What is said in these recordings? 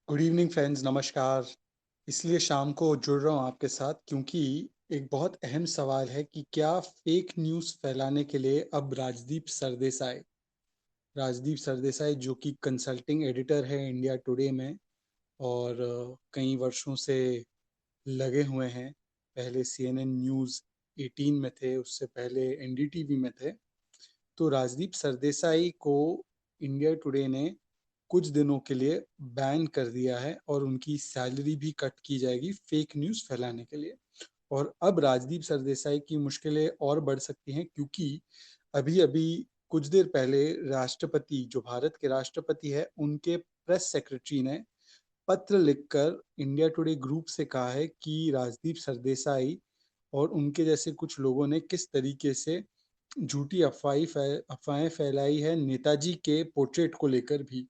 Good evening friends, नमस्कार। इसलिए शाम को जुड़ रहा हूँ आपके साथ क्योंकि एक बहुत अहम सवाल है कि क्या फेक न्यूज़ फैलाने के लिए अब राजदीप सरदेसाई जो कि कंसल्टिंग एडिटर है इंडिया टुडे में और कई वर्षों से लगे हुए हैं। पहले सीएनएन न्यूज़ 18 में थे, उससे पहले एनडीटीवी में थे। तो राजदीप सरदेसाई को इंडिया टुडे ने कुछ दिनों के लिए बैन कर दिया है और उनकी सैलरी भी कट की जाएगी फेक न्यूज़ फैलाने के लिए। और अब राजदीप सरदेसाई की मुश्किलें और बढ़ सकती हैं क्योंकि अभी-अभी कुछ देर पहले राष्ट्रपति, जो भारत के राष्ट्रपति हैं, उनके प्रेस सेक्रेटरी ने पत्र लिखकर इंडिया टुडे ग्रुप से कहा है कि राजदीप सरदेसाई और उनके जैसे कुछ लोगों ने किस तरीके से झूठी अफ़वाहें फैलाई है नेताजी के पोर्ट्रेट को लेकर भी।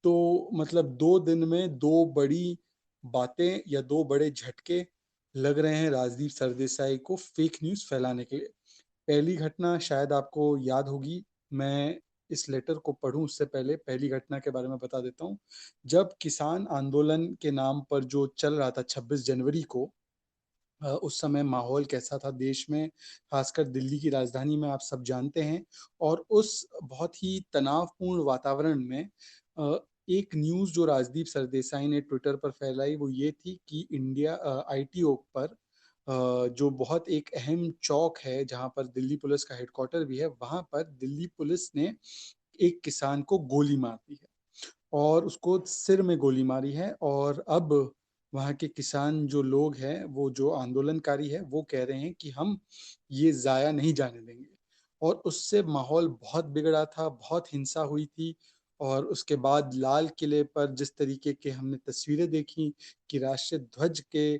तो मतलब 2 दिन में 2 बड़ी बातें या 2 बड़े झटके लग रहे हैं राजदीप सरदेसाई को फेक न्यूज़ फैलाने के लिए। पहली घटना शायद आपको याद होगी, मैं इस लेटर को पढ़ूँ उससे पहले पहली घटना के बारे में बता देता हूँ। जब किसान आंदोलन के नाम पर जो चल रहा था 26 जनवरी को, उस समय माहौल कैसा था देश में, खासकर दिल्ली की राजधानी में आप सब जानते हैं। और उस बहुत ही तनावपूर्ण वातावरण में अ, एक न्यूज़ जो राजदीप सरदेसाई ने ट्विटर पर फैलाई वो ये थी कि आईटीओ पर जो बहुत एक अहम चौक है जहाँ पर दिल्ली पुलिस का हेडक्वार्टर भी है, वहाँ पर दिल्ली पुलिस ने एक किसान को गोली मार दी है। और उसको सिर में गोली मारी है और अब वहाँ के किसान जो लोग हैं, वो जो आंदोलनकारी हैं, वो कह रहे हैं कि हम ये ज़ाया नहीं जाने देंगे। और उससे माहौल बहुत बिगड़ा था, बहुत हिंसा हुई थी। और उसके बाद लाल किले पर जिस तरीके के हमने तस्वीरें देखी कि राष्ट्रीय ध्वज के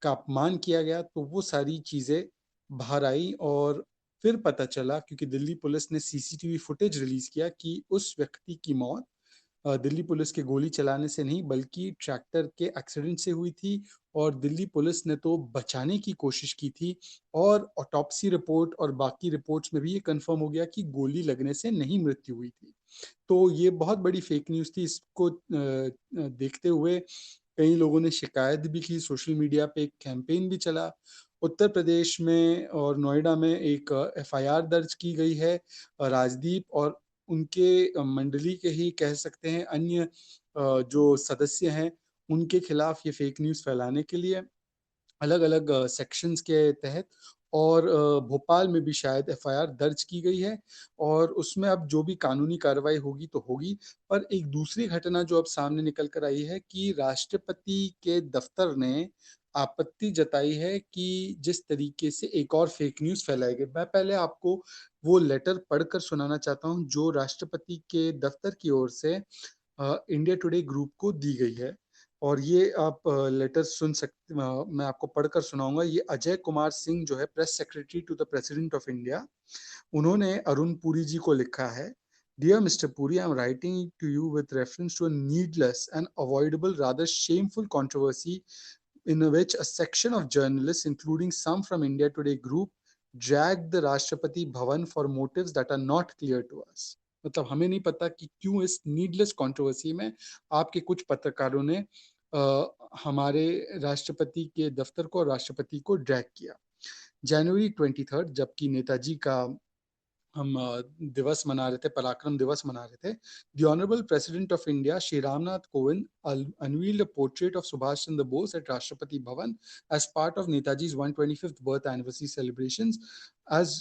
का अपमान किया गया, तो वो सारी चीज़ें बाहर आई। और फिर पता चला क्योंकि दिल्ली पुलिस ने सीसीटीवी फुटेज रिलीज़ किया कि उस व्यक्ति की मौत दिल्ली पुलिस के गोली चलाने से नहीं बल्कि ट्रैक्टर के एक्सीडेंट से हुई थी। और दिल्ली पुलिस ने तो बचाने की कोशिश की थी और ऑटोप्सी रिपोर्ट और बाकी रिपोर्ट्स में भी ये कंफर्म हो गया कि गोली लगने से नहीं मृत्यु हुई थी। तो ये बहुत बड़ी फेक न्यूज़ थी। इसको देखते हुए कई लोगों ने शिकायत भी की, सोशल मीडिया पे एक कैंपेन भी चला। उत्तर प्रदेश में और नोएडा में एक एफआईआर दर्ज की गई है राजदीप और उनके मंडली के ही कह सकते हैं अन्य जो सदस्य हैं, उनके खिलाफ ये फेक न्यूज़ फैलाने के लिए अलग-अलग सेक्शंस के तहत। और भोपाल में भी शायद एफआईआर दर्ज की गई है और उसमें अब जो भी कानूनी कार्रवाई होगी तो होगी। पर एक दूसरी घटना जो अब सामने निकल कर आई है कि राष्ट्रपति के दफ्तर ने आपत्ति जताई है कि जिस तरीके से एक और फेक न्यूज़ फैलाई गई। मैं पहले आपको वो लेटर पढ़कर सुनाना चाहता हूँ जो राष्ट्रपति के दफ्तर की ओर से इंडिया टुडे ग्रुप को दी गई है। और ये आप लेटर सुन सकते मैं आपको पढ़कर सुनाऊँगा। ये अजय कुमार सिंह जो है press secretary to the president of India, उन्होंने अरुण पुरी जी को लिखा है। Dear mister Puri, I am writing to you with reference to a needless and avoidable rather shameful controversy in which a section of journalists, including some from India Today group, dragged the Rashtrapati Bhavan for motives that are not clear to us. मतलब हमें नहीं पता कि क्यों इस needless controversy में आपके कुछ पत्रकारों ने हमारे राष्ट्रपति के दफ्तर को और राष्ट्रपति को ड्रैग किया। जनवरी 23 जबकि नेताजी का हम दिवस मना रहे थे, पराक्रम दिवस मना रहे थे। The honourable president of India Shri Ramnath Kovind unveiled a portrait of Subhash Chandra Bose at Rashtrapati Bhavan as part of नेताजी's 125th birth anniversary celebrations. As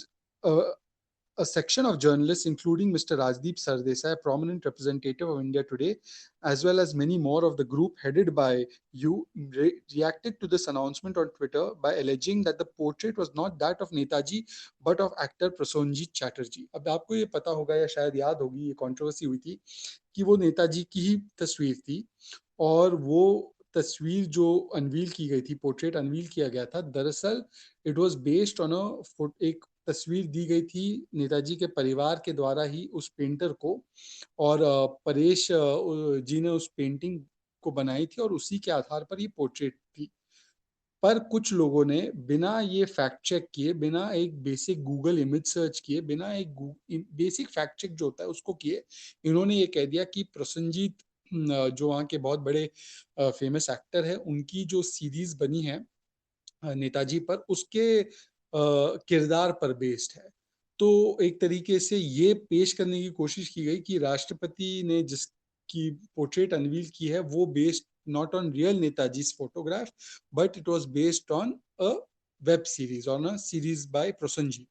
a section of journalists, including Mr. Rajdeep Sardesai, a prominent representative of India Today, as well as many more of the group headed by you, reacted to this announcement on Twitter by alleging that the portrait was not that of Netaji, but of actor Prasenjit Chatterjee. अब आपको ये पता होगा या शायद याद होगी, ये कंट्रोवर्सी हुई थी कि वो नेताजी की ही तस्वीर थी और वो तस्वीर जो अनवील की गई थी, पोर्ट्रेट अनवील किया गया था, दरअसल इट वाज बेस्ड ऑन एक तस्वीर दी गई थी नेताजी के परिवार के द्वारा ही उस पेंटर को। और परेश जी ने उस पेंटिंग को बनाई थी और उसी के आधार पर ये पोर्ट्रेट थी। पर कुछ लोगों ने बिना ये फैक्ट चेक किए, बिना एक बेसिक गूगल इमेज सर्च किए, बिना एक बेसिक फैक्ट चेक जो होता है उसको किए, इन्होंने ये कह दिया कि प्रसन्नजीत जो वहाँ के बहुत बड़े फेमस एक्टर है, उनकी जो सीरीज बनी है नेताजी पर, उसके किरदार पर बेस्ड है। तो एक तरीके से ये पेश करने की कोशिश की गई कि राष्ट्रपति ने जिसकी पोर्ट्रेट अनवील की है वो बेस्ड नॉट ऑन रियल नेताजी's photograph, but it was based on a web series, on a series by Prosenjit.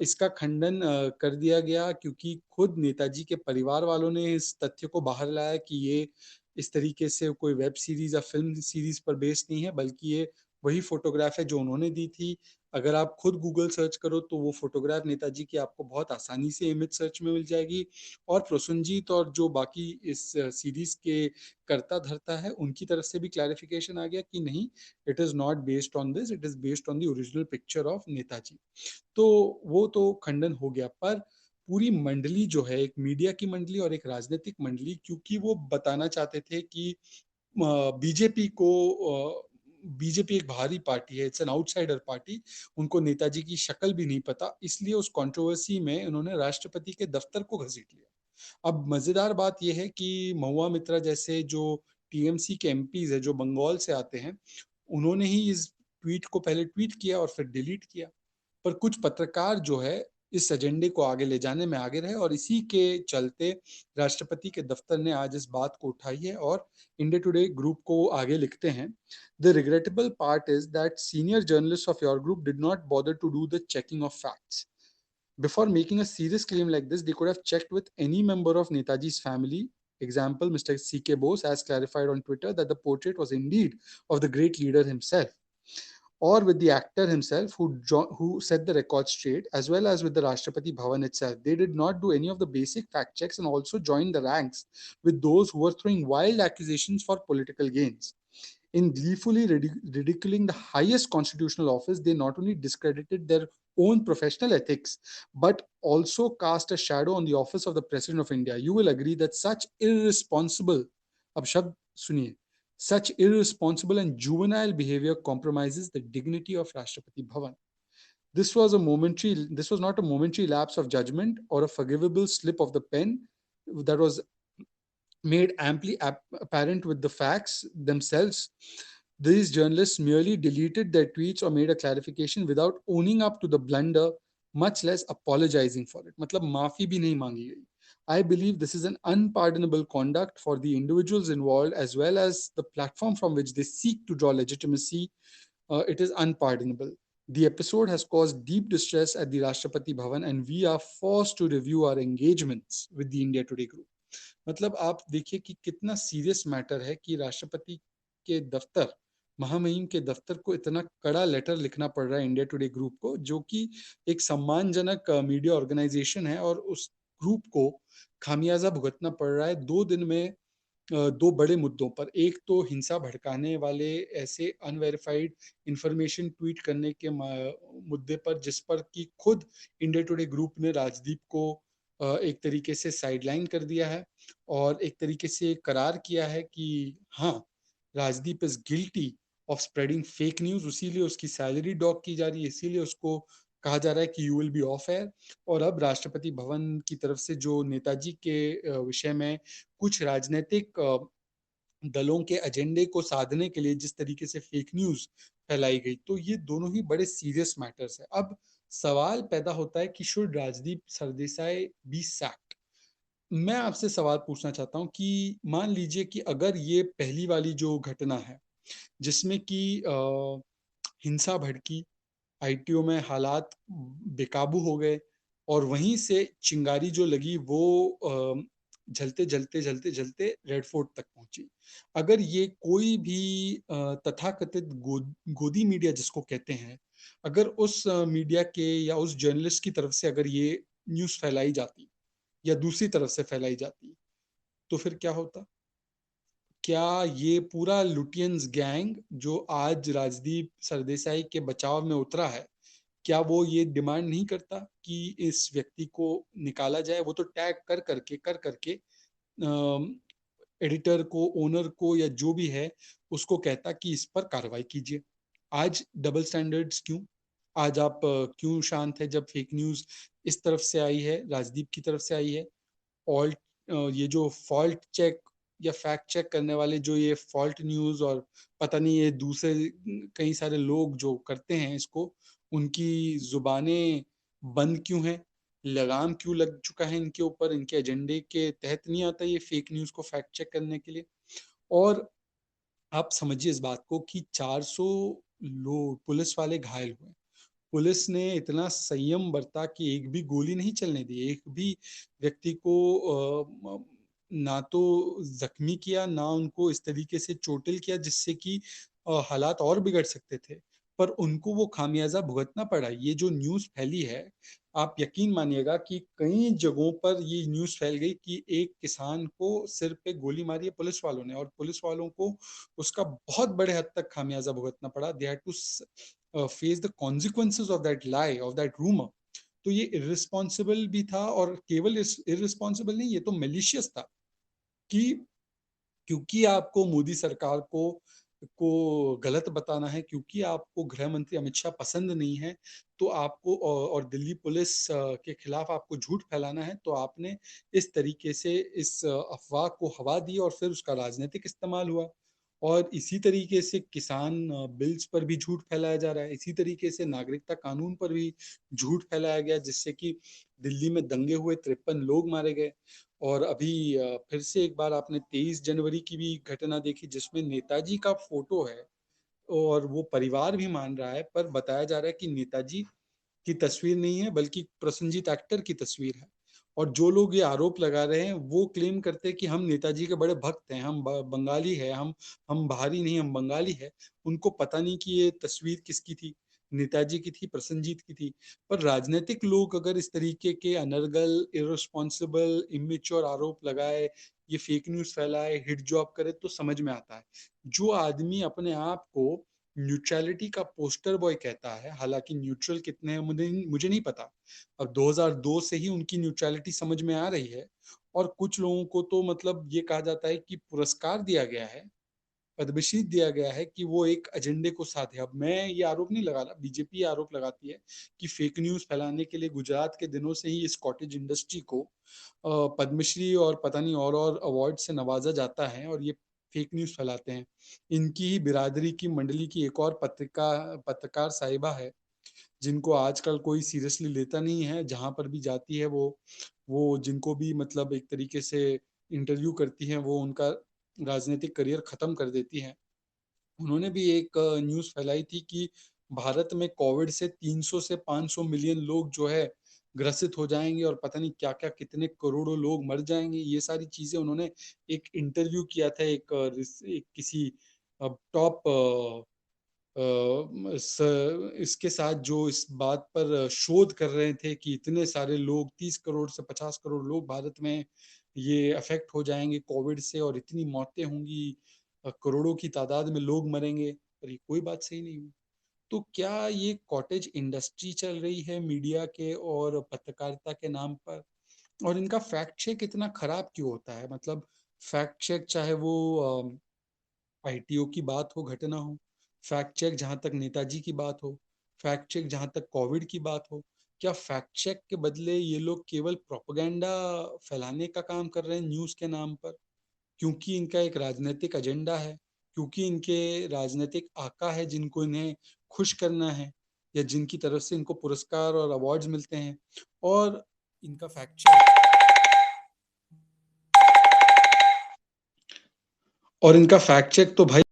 इसका खंडन कर दिया गया क्योंकि खुद नेताजी के परिवार वालों ने इस तथ्य को बाहर लाया कि ये इस तरीके से कोई वेब सीरीज या फिल्म सीरीज पर बेस्ड नहीं है, बल्कि ये वही फोटोग्राफ है जो उन्होंने दी थी। अगर आप खुद गूगल सर्च करो तो वो फोटोग्राफ नेताजी की आपको बहुत आसानी से इमेज सर्च में मिल जाएगी। और प्रोसेनजीत और जो बाकी इस सीरीज के करता धरता है, उनकी तरफ से भी क्लैरिफिकेशन आ गया कि नहीं, it is not based on this, it is based on the original picture of Netaji. तो वो तो खंडन हो गया, पर पूरी मंडली जो है, एक मीडिया की मंडली और एक राजनीतिक मंडली, क्योंकि वो बताना चाहते थे कि बीजेपी को, बीजेपी एक बाहरी पार्टी है, इट्स एन आउटसाइडर पार्टी, उनको नेताजी की शक्ल भी नहीं पता, इसलिए उस कंट्रोवर्सी में उन्होंने राष्ट्रपति के दफ्तर को घसीट लिया। अब मजेदार बात यह है कि महुआ मित्रा जैसे जो टीएमसी के एमपीज है, जो बंगाल से आते हैं, उन्होंने ही इस ट्वीट को पहले ट्वीट किया और फिर डिलीट किया। पर कुछ पत्रकार जो है इस एजेंडे को आगे ले जाने में आगे रहे, और इसी के चलते राष्ट्रपति के दफ्तर ने आज इस बात को उठाई है और इंडिया टुडे ग्रुप को आगे लिखते हैं, the regrettable part is that senior journalist of your group did not bother to do the checking of facts before making a serious claim like this. They could have checked with any member of Netaji's family. Example, Mr. C.K. Bose has clarified on Twitter that the portrait was indeed of the great leader himself, or with the actor himself who set the record straight, as well as with the Rashtrapati Bhavan itself. They did not do any of the basic fact checks and also joined the ranks with those who were throwing wild accusations for political gains. In gleefully ridiculing the highest constitutional office, they not only discredited their own professional ethics, but also cast a shadow on the office of the President of India. You will agree that such irresponsible, ab shabd suniye, such irresponsible and juvenile behavior compromises the dignity of Rashtrapati Bhavan. This was not a momentary lapse of judgment or a forgivable slip of the pen that was made amply apparent with the facts themselves. These journalists merely deleted their tweets or made a clarification without owning up to the blunder, much less apologizing for it. मतलब माफी भी नहीं मांगी गई. I believe this is an unpardonable conduct for the individuals involved as well as the platform from which they seek to draw legitimacy. It is unpardonable. The episode has caused deep distress at the Rashtrapati Bhavan, and we are forced to review our engagements with the India Today group. मतलब आप देखिए कि कितना serious matter है कि राष्ट्रपति के दफ्तर, महामहिम के दफ्तर को इतना कड़ा लेटर लिखना पड़ रहा है इंडिया टुडे ग्रुप को, जो कि एक सम्मानजनक मीडिया ऑर्गेनाइजेशन है, और उस ग्रुप को खामियाजा भुगतना पड़ रहा है 2 दिन में दो बड़े मुद्दों पर। एक तो हिंसा भड़काने वाले ऐसे अनवेरिफाइड इंफॉर्मेशन ट्वीट करने के मुद्दे पर, जिस पर कि खुद इंडिया टुडे ग्रुप ने राजदीप को एक तरीके से साइडलाइन कर दिया है, और एक तरीके से करार किया है कि हाँ, Rajdeep is guilty of spreading fake news, इसीलिए उसकी सैलरी डॉक की जा रही है, इसीलिए उसको कहा जा रहा है कि you will be of air. और अब राष्ट्रपति भवन की तरफ से जो नेताजी के विषय में कुछ राजनीतिक दलों के एजेंडे को साधने के लिए जिस तरीके से फेक न्यूज फैलाई गई, तो ये दोनों ही बड़े सीरियस मैटर्स है। अब सवाल पैदा होता है कि should Rajdeep Sardesai B sacked. मैं आपसे सवाल पूछना चाहता हूं कि मान लीजिए कि अगर ये पहली वाली जो घटना है जिसमें कि हिंसा भड़की, आईटीओ में हालात बेकाबू हो गए, और वहीं से चिंगारी जो लगी वो जलते जलते जलते जलते रेड फोर्ट तक पहुंची। अगर ये कोई भी तथाकथित गोदी मीडिया जिसको कहते हैं, अगर उस मीडिया के या उस जर्नलिस्ट की तरफ से अगर ये न्यूज फैलाई जाती या दूसरी तरफ से फैलाई जाती, तो फिर क्या होता? क्या ये पूरा लुटियंस गैंग जो आज राजदीप सरदेसाई के बचाव में उतरा है, क्या वो ये डिमांड नहीं करता कि इस व्यक्ति को निकाला जाए? वो तो टैग कर करके एडिटर को, ओनर को, या जो भी है उसको कहता कि इस पर कार्रवाई कीजिए। आज डबल स्टैंडर्ड्स क्यों? आज आप क्यों शांत है जब फेक न्यूज इस तरफ से आई है, राजदीप की तरफ से आई है? ऑल्ट ये जो फॉल्ट चेक या फैक्ट चेक करने वाले जो ये फॉल्ट न्यूज़ और पता नहीं ये दूसरे कई सारे लोग जो करते हैं इसको, उनकी ज़ुबानें बंद क्यों हैं? लगाम क्यों लग चुका है इनके ऊपर? इनके एजेंडे के तहत नहीं आता ये फेक न्यूज़ को फैक्ट चेक करने के लिए? और आप समझिए इस बात को कि 400 लोग पुलिस वाले घायल हुए। पुलिस ने इतना संयम बरता कि एक भी गोली नहीं चलने दी, एक भी व्यक्ति को ना तो जख्मी किया, ना उनको इस तरीके से चोटिल किया जिससे कि हालात और बिगड़ सकते थे। पर उनको वो खामियाजा भुगतना पड़ा। ये जो न्यूज़ फैली है, आप यकीन मानिएगा कि कई जगहों पर ये न्यूज़ फैल गई कि एक किसान को सिर पे गोली मारी है पुलिस वालों ने, और पुलिस वालों को उसका बहुत बड़े हद तक खामियाजा भुगतना पड़ा। They had to face the consequences of that lie, of that rumour. तो ये इर्रिस्पॉन्सिबल भी था, और केवल इर्रिस्पॉन्सिबल नहीं, ये तो मैलिशियस था कि क्योंकि आपको मोदी सरकार को गलत बताना है, क्योंकि आपको गृह मंत्री अमित शाह पसंद नहीं है, तो आपको और दिल्ली पुलिस के खिलाफ आपको झूठ फैलाना है, तो आपने इस तरीके से इस अफवाह को हवा दी और फिर उसका राजनीतिक इस्तेमाल हुआ। और इसी तरीके से किसान बिल्स पर भी झूठ फैलाया जा रहा है, इसी तरीके से नागरिकता कानून पर भी झूठ फैलाया गया, जिससे कि दिल्ली में दंगे हुए, 53 लोग मारे गए। और अभी फिर से एक बार आपने 23 जनवरी की भी घटना देखी जिसमें नेताजी का फोटो है, और वो परिवार भी मान रहा है, पर बताया जा रहा है कि नेताजी की तस्वीर नहीं है बल्कि प्रसन्नजीत एक्टर की तस्वीर है। और जो लोग ये आरोप लगा रहे हैं वो क्लेम करते हैं कि हम नेताजी के बड़े भक्त हैं, हम बंगाली है, हम बाहरी नहीं, हम बंगाली है। उनको पता नहीं कि ये तस्वीर किसकी थी, नेताजी की थी, प्रसन्नजीत की थी। पर राजनीतिक लोग अगर इस तरीके के अनर्गल, इररिस्पॉन्सिबल, इमेच्योर आरोप लगाए, ये फेक न्यूज़ फैलाए, हिट जॉब करे, तो समझ में आता है। जो आदमी अपने आप को न्यूट्रलिटी का पोस्टर बॉय कहता है, हालांकि न्यूट्रल कितने हैं मुझे नहीं पता। अब 2002 से ही उनकी न्यूट्रलिटी समझ में आ रही है, और कुछ लोगों को तो मतलब ये कहा जाता है कि पुरस्कार दिया गया है, पद्मश्री दिया गया है कि वो एक एजेंडे को साथ है। अब मैं ये आरोप नहीं लगा रहा, बीजेपी आरोप लगाती है कि फेक न्यूज़ फैलाने के लिए गुजरात के दिनों से ही इस कॉटेज इंडस्ट्री को पद्मश्री और पता नहीं और अवार्ड से नवाजा जाता है, और ये फेक न्यूज़ फैलाते हैं। इनकी ही बिरादरी की मंडली की एक और पत्रकार साहिबा है, जिनको आजकल कोई सीरियसली लेता नहीं है, जहाँ पर भी जाती है वो जिनको भी मतलब एक तरीके से इंटरव्यू करती हैं, वो उनका राजनीतिक करियर खत्म कर देती हैं। उन्होंने भी एक न्यूज़ फैलाई थी कि भारत में कोविड से 300 से 500 मिलियन लोग जो है ग्रसित हो जाएंगे, और पता नहीं क्या-क्या कितने करोड़ों लोग मर जाएंगे। ये सारी चीज़ें उन्होंने एक इंटरव्यू किया था एक किसी टॉप इसके साथ जो इस बात पर शोध कर रहे थे कि इतने सारे लोग, 30 करोड़ से 50 करोड़ लोग भारत में ये अफेक्ट हो जाएंगे कोविड से, और इतनी मौतें होंगी, करोड़ों की तादाद में लोग मरेंगे, पर ये कोई बात सही नहीं हुई। तो क्या ये कॉटेज इंडस्ट्री चल रही है मीडिया के और पत्रकारिता के नाम पर? और इनका फैक्ट चेक इतना खराब क्यों होता है? मतलब फैक्ट चेक चाहे वो आईटीओ की बात हो, घटना हो, फैक्ट चेक जहाँ तक नेताजी की बात हो, फैक्ट चेक जहाँ तक कोविड की बात हो, क्या फैक्ट चेक के बदले ये लोग केवल प्रोपेगेंडा फैलाने का काम कर रहे हैं न्यूज़ के नाम पर? क्योंकि इनका एक राजनीतिक एजेंडा है, क्योंकि इनके राजनीतिक आका है जिनको इन्हें खुश करना है, या जिनकी तरफ से इनको पुरस्कार और अवार्ड्स मिलते हैं। और इनका फैक्ट चेक इनका फैक्ट चेक तो भाई,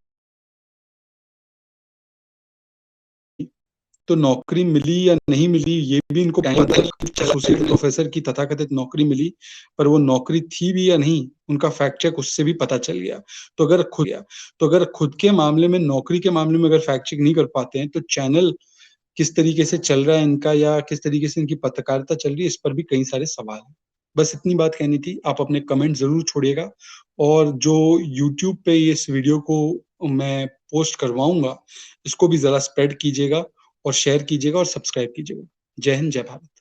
तो नौकरी मिली या नहीं मिली ये भी इनको टाइम पता है। एसोसिएट प्रोफेसर की तथाकथित नौकरी मिली, पर वो नौकरी थी भी या नहीं, उनका फैक्ट चेक उससे भी पता चल गया। तो अगर खुद के मामले में, नौकरी के मामले में अगर फैक्ट चेक नहीं कर पाते हैं, तो चैनल किस तरीके से चल रहा है इनका, या किस तरीके से इनकी पत्रकारिता चल रही है, इस पर भी कई सारे सवाल हैं। बस इतनी बात कहनी थी। आप अपने कमेंट जरूर छोड़िएगा, और जो यूट्यूब पे इस वीडियो को मैं पोस्ट करवाऊंगा, इसको भी जरा स्प्रेड कीजिएगा और शेयर कीजिएगा और सब्सक्राइब कीजिएगा। जय हिंद, जय भारत।